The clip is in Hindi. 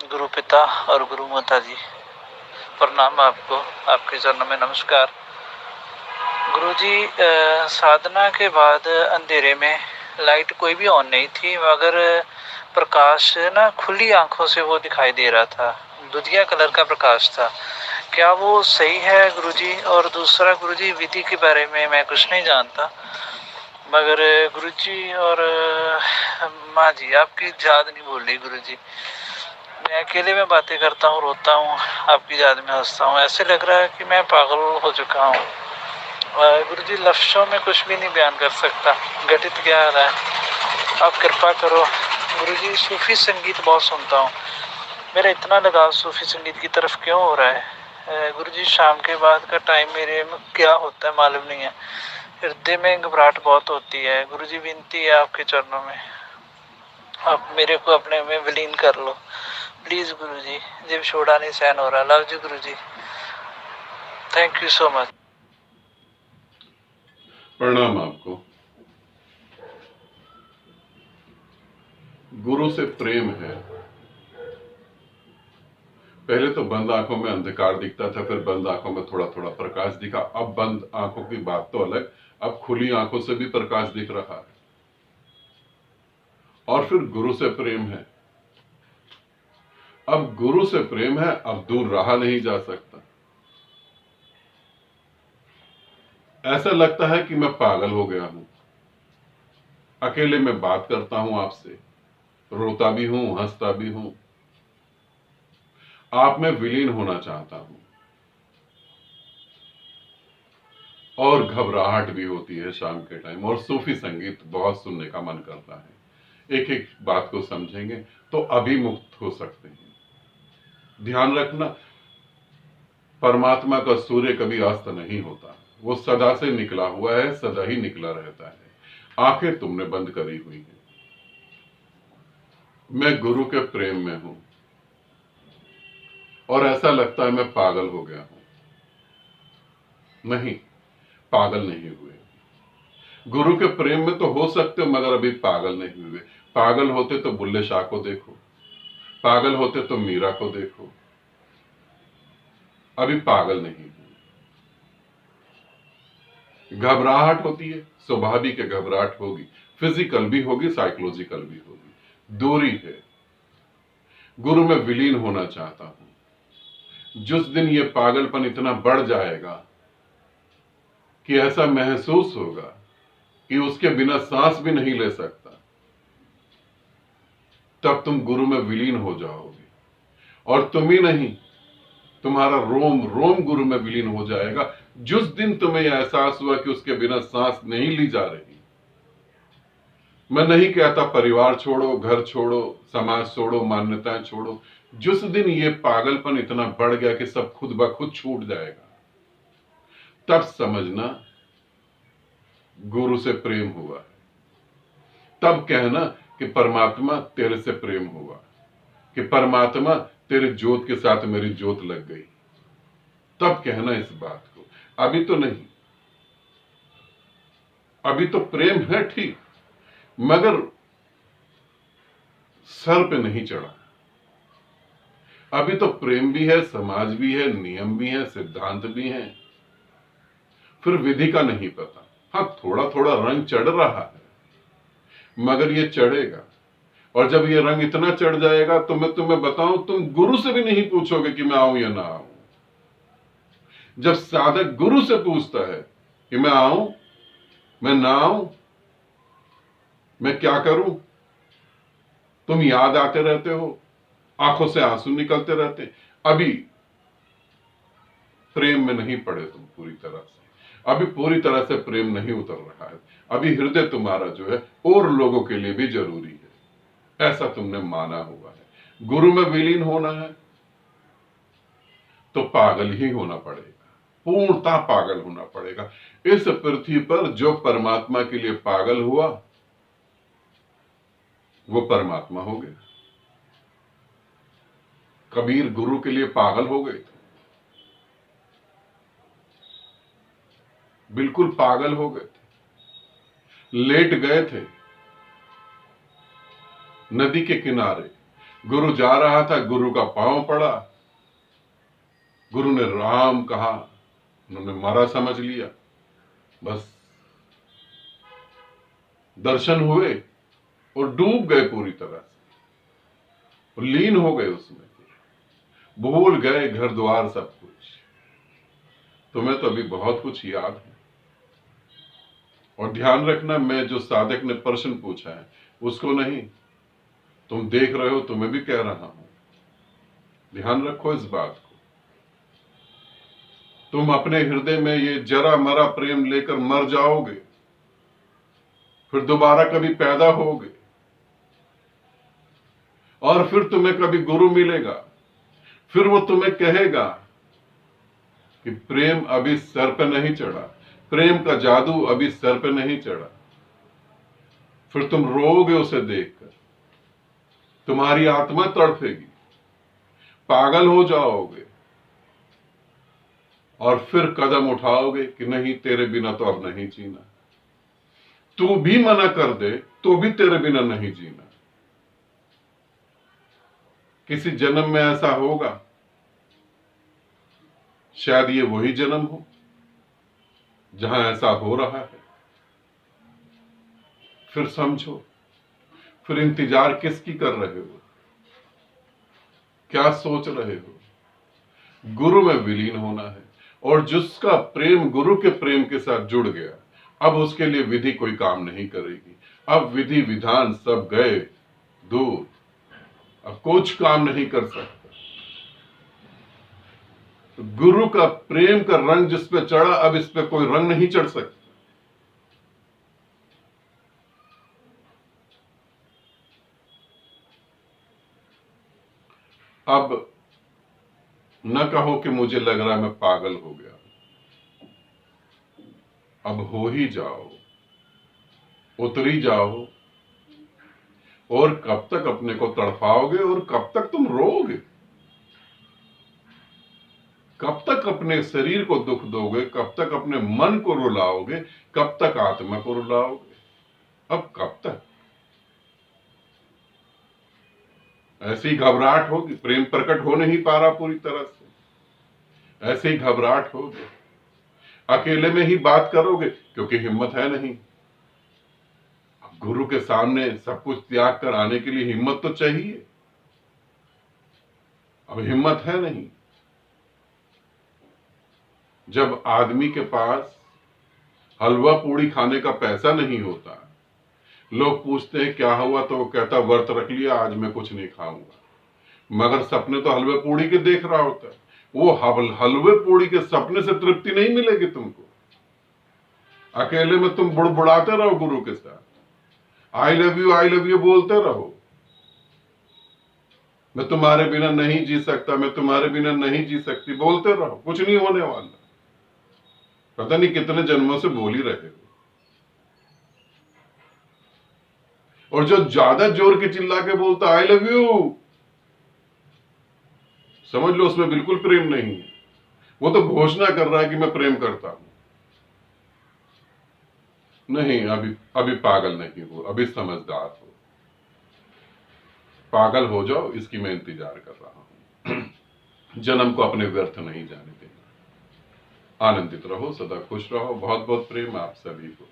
गुरु पिता और गुरु माता जी, प्रणाम आपको, आपके चरणों में नमस्कार। गुरु जी, साधना के बाद अंधेरे में लाइट कोई भी ऑन नहीं थी, मगर प्रकाश ना खुली आंखों से वो दिखाई दे रहा था। दुधिया कलर का प्रकाश था। क्या वो सही है गुरु जी? और दूसरा गुरु जी, विधि के बारे में मैं कुछ नहीं जानता, मगर गुरु जी और माँ जी आपकी याद नहीं भूल रही गुरु जी। मैं अकेले में बातें करता हूँ, रोता हूँ, आपकी याद में हंसता हूँ। ऐसे लग रहा है कि मैं पागल हो चुका हूँ। गुरु जी, लफ्ज़ों में कुछ भी नहीं बयान कर सकता, घटित क्या आ रहा है, आप कृपा करो। गुरु जी, सूफी संगीत बहुत सुनता हूँ, मेरा इतना लगाव सूफी संगीत की तरफ क्यों हो रहा है? गुरु जी, शाम के बाद का टाइम मेरे में क्या होता है मालूम नहीं है, हृदय में घबराहट बहुत होती है। गुरु जी, विनती है आपके चरणों में, आप मेरे को अपने में विलीन कर लो प्लीज गुरु जी। जब छोड़ा नहीं सहन हो रहा। Love ji Guru ji, thank you so much. प्रणाम आपको। गुरु से प्रेम है। पहले तो बंद आंखों में अंधकार दिखता था, फिर बंद आंखों में थोड़ा थोड़ा प्रकाश दिखा। अब बंद आंखों की बात तो अलग, अब खुली आंखों से भी प्रकाश दिख रहा है। और फिर गुरु से प्रेम है। अब गुरु से प्रेम है, अब दूर रहा नहीं जा सकता। ऐसा लगता है कि मैं पागल हो गया हूं। अकेले में बात करता हूं आपसे, रोता भी हूं, हंसता भी हूं। आप में विलीन होना चाहता हूं। और घबराहट भी होती है शाम के टाइम, और सूफी संगीत बहुत सुनने का मन करता है। एक एक बात को समझेंगे तो अभी मुक्त हो सकते हैं। ध्यान रखना, परमात्मा का सूर्य कभी अस्त नहीं होता, वो सदा से निकला हुआ है, सदा ही निकला रहता है। आंखें तुमने बंद करी हुई हैं। मैं गुरु के प्रेम में हूं, और ऐसा लगता है मैं पागल हो गया हूं। नहीं, पागल नहीं हुए। गुरु के प्रेम में तो हो सकते हो, मगर अभी पागल नहीं हुए। पागल होते तो बुल्ले शाह को देखो, पागल होते तो मीरा को देखो। अभी पागल नहीं हुए। घबराहट होती है, स्वाभाविक है, घबराहट होगी, फिजिकल भी होगी, साइकोलॉजिकल भी होगी। दूरी है। गुरु में विलीन होना चाहता हूं। जिस दिन ये पागलपन इतना बढ़ जाएगा कि ऐसा महसूस होगा कि उसके बिना सांस भी नहीं ले सकता, तब तुम गुरु में विलीन हो जाओगे। और तुम ही नहीं, तुम्हारा रोम रोम गुरु में विलीन हो जाएगा। जिस दिन तुम्हें यह एहसास हुआ कि उसके बिना सांस नहीं ली जा रही। मैं नहीं कहता परिवार छोड़ो, घर छोड़ो, समाज छोड़ो, मान्यताएं छोड़ो। जिस दिन ये पागलपन इतना बढ़ गया कि सब खुद ब खुद छूट जाएगा, तब समझना गुरु से प्रेम हुआ। तब कहना कि परमात्मा तेरे से प्रेम हुआ, कि परमात्मा तेरे ज्योत के साथ मेरी ज्योत लग गई। तब कहना इस बात को। अभी तो नहीं। अभी तो प्रेम है ठीक, मगर सर पे नहीं चढ़ा। अभी तो प्रेम भी है, समाज भी है, नियम भी है, सिद्धांत भी है, फिर विधि का नहीं पता। हाँ, थोड़ा थोड़ा रंग चढ़ रहा है, मगर ये चढ़ेगा। और जब ये रंग इतना चढ़ जाएगा तो मैं तुम्हें बताऊं, तुम गुरु से भी नहीं पूछोगे कि मैं आऊं या ना आऊं। जब साधक गुरु से पूछता है कि मैं आऊं, मैं ना आऊं, मैं क्या करूं, तुम याद आते रहते हो, आंखों से आंसू निकलते रहते। अभी प्रेम में नहीं पड़े तुम पूरी तरह से। अभी पूरी तरह से प्रेम नहीं उतर रहा है। अभी हृदय तुम्हारा जो है और लोगों के लिए भी जरूरी है, ऐसा तुमने माना हुआ है। गुरु में विलीन होना है तो पागल ही होना पड़ेगा, पूर्णतः पागल होना पड़ेगा। इस पृथ्वी पर जो परमात्मा के लिए पागल हुआ, वो परमात्मा हो गया। कबीर गुरु के लिए पागल हो गए थे, बिल्कुल पागल हो गए थे, लेट गए थे नदी के किनारे, गुरु जा रहा था, गुरु का पांव पड़ा, गुरु ने राम कहा, उन्होंने मरा समझ लिया, बस दर्शन हुए और डूब गए पूरी तरह से, और लीन हो गए उसमें, भूल गए घर द्वार सब कुछ। तुम्हें तो अभी बहुत कुछ याद है। और ध्यान रखना, मैं जो साधक ने प्रश्न पूछा है उसको नहीं, तुम देख रहे हो, तुम्हें भी कह रहा हूं, ध्यान रखो इस बात को। तुम अपने हृदय में ये जरा मरा प्रेम लेकर मर जाओगे, फिर दोबारा कभी पैदा होगे, और फिर तुम्हें कभी गुरु मिलेगा, फिर वो तुम्हें कहेगा कि प्रेम अभी सर पे नहीं चढ़ा, प्रेम का जादू अभी सर पे नहीं चढ़ा। फिर तुम रोओगे उसे देखकर, तुम्हारी आत्मा तड़फेगी, पागल हो जाओगे, और फिर कदम उठाओगे कि नहीं, तेरे बिना तो अब नहीं जीना। तू भी मना कर दे तो भी तेरे बिना नहीं जीना। किसी जन्म में ऐसा होगा, शायद ये वही जन्म हो जहां ऐसा हो रहा है। फिर समझो, फिर इंतजार किसकी कर रहे हो, क्या सोच रहे हो? गुरु में विलीन होना है, और जिसका प्रेम गुरु के प्रेम के साथ जुड़ गया, अब उसके लिए विधि कोई काम नहीं करेगी। अब विधि विधान सब गए दूर, अब कुछ काम नहीं कर सकता। तो गुरु का प्रेम का रंग जिस पे चढ़ा, अब इस पे कोई रंग नहीं चढ़ सकता। अब न कहो कि मुझे लग रहा मैं पागल हो गया, अब हो ही जाओ, उतरी जाओ। और कब तक अपने को तड़पाओगे, और कब तक तुम रोओगे? कब तक अपने शरीर को दुख दोगे? कब तक अपने मन को रुलाओगे? कब तक आत्मा को रुलाओगे? अब कब तक? ऐसी घबराहट होगी, प्रेम प्रकट हो नहीं पा रहा पूरी तरह से, ऐसे ही घबराहट होगी। अकेले में ही बात करोगे क्योंकि हिम्मत है नहीं। अब गुरु के सामने सब कुछ त्याग कर आने के लिए हिम्मत तो चाहिए, अब हिम्मत है नहीं। जब आदमी के पास हलवा पूड़ी खाने का पैसा नहीं होता, लोग पूछते हैं क्या हुआ, तो वो कहता व्रत रख लिया, आज मैं कुछ नहीं खाऊंगा। मगर सपने तो हलवे पूड़ी के देख रहा होता है। वो हलवे पूड़ी के सपने से तृप्ति नहीं मिलेगी तुमको। अकेले में तुम बुड़बुड़ाते रहो गुरु के साथ, आई लव यू बोलते रहो, मैं तुम्हारे बिना नहीं जी सकता, मैं तुम्हारे बिना नहीं जी सकती, बोलते रहो, कुछ नहीं होने वाला। पता नहीं कितने जन्मों से बोल ही रहे हो। और जो ज्यादा जोर के चिल्ला के बोलता आई लव यू, समझ लो उसमें बिल्कुल प्रेम नहीं है। वो तो घोषणा कर रहा है कि मैं प्रेम करता हूं। नहीं, अभी पागल नहीं हो, अभी समझदार हो। पागल हो जाओ, इसकी मैं इंतजार कर रहा हूं। जन्म को अपने व्यर्थ नहीं जाने देना। आनंदित रहो, सदा खुश रहो। बहुत बहुत प्रेम आप सभी को।